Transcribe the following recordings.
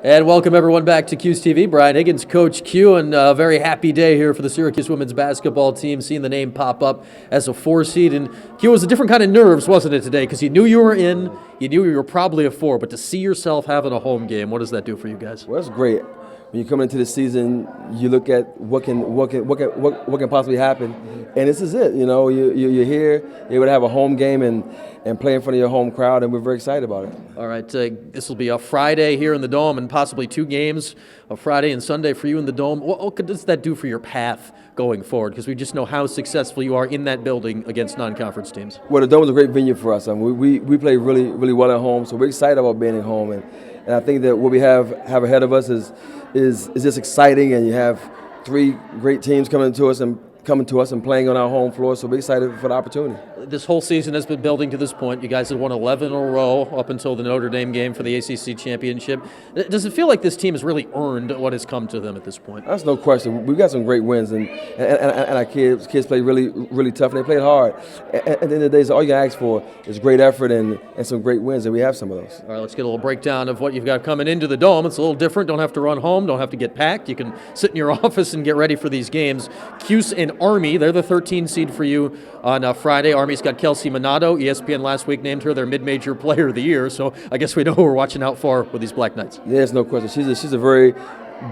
And welcome everyone back to Cuse TV. Brian Higgins, Coach Q, and a very happy day here for the Syracuse women's basketball team, seeing the name pop up as a 4 seed. And Q, was a different kind of nerves, wasn't it, today? Because you knew you were in, you knew you were probably a 4, but to see yourself having a home game, what does that do for you guys? Well, that's great. When you come into the season, you look at what can possibly happen, and this is it. You know, you're here, you're able to have a home game and play in front of your home crowd, and we're very excited about it. All right, this will be a Friday here in the Dome, and possibly 2 games, a Friday and Sunday for you in the Dome. What does that do for your path going forward? Because we just know how successful you are in that building against non-conference teams. Well, the Dome is a great venue for us. I mean, we play really well at home, so we're excited about being at home, and I think that what we have ahead of us is just exciting, and you have 3 great teams coming to us and playing on our home floor, so we're excited for the opportunity. This whole season has been building to this point. You guys have won 11 in a row up until the Notre Dame game for the ACC championship. Does it feel like this team has really earned what has come to them at this point? That's no question. We've got some great wins, and our kids play really tough, and they played hard. At the end of the day, all you can ask for is great effort and some great wins, and we have some of those. All right, let's get a little breakdown of what you've got coming into the Dome. It's a little different. Don't have to run home. Don't have to get packed. You can sit in your office and get ready for these games. Cuse and Army, they're the 13 seed for you on Friday. Army's got Kelsey Minato. ESPN last week named her their mid-major player of the year, so I guess we know who we're watching out for with these Black Knights. Yeah, there's no question. She's a very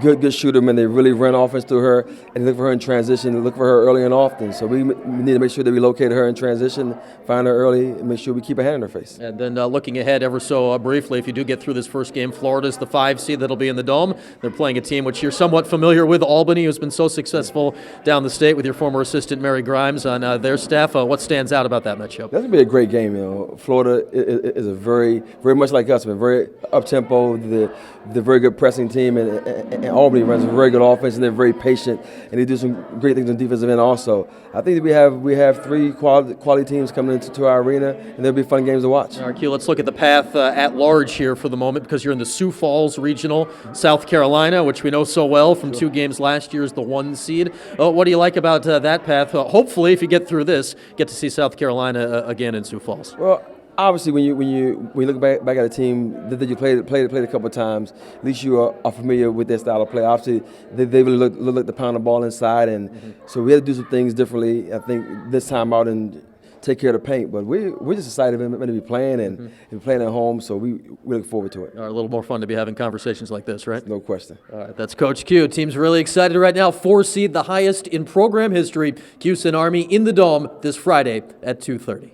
good shooter, man. They really run offense through her, and they look for her in transition. They look for her early and often. So we need to make sure that we locate her in transition, find her early, and make sure we keep a hand in her face. And then looking ahead ever so briefly, if you do get through this first game, Florida's the 5 seed that'll be in the Dome. They're playing a team which you're somewhat familiar with, Albany, who's been so successful down the state with your former assistant Mary Grimes on their staff. What stands out about that matchup? That's going to be a great game. You know, Florida is a very much like us, man, very up-tempo, the very good pressing team, and Albany runs a very good offense, and they're very patient, and they do some great things on defensive end also. I think that we have 3 quality teams coming into our arena, and there'll be fun games to watch. All right, Q, let's look at the path at large here for the moment, because you're in the Sioux Falls Regional, South Carolina, which we know so well from 2 games last year as the 1 seed. What do you like about that path? Hopefully, if you get through this, get to see South Carolina again in Sioux Falls. Well, obviously, when you look back at a team that you played a couple of times, at least you are familiar with their style of play. Obviously, they really look to pound the ball inside, and so we had to do some things differently, I think, this time out and take care of the paint. But we're just excited to be playing and playing at home, so we look forward to it. All right, a little more fun to be having conversations like this, right? No question. All right, that's Coach Q. Team's really excited right now. 4 seed, the highest in program history. Cuse and Army in the Dome this Friday at 2:30.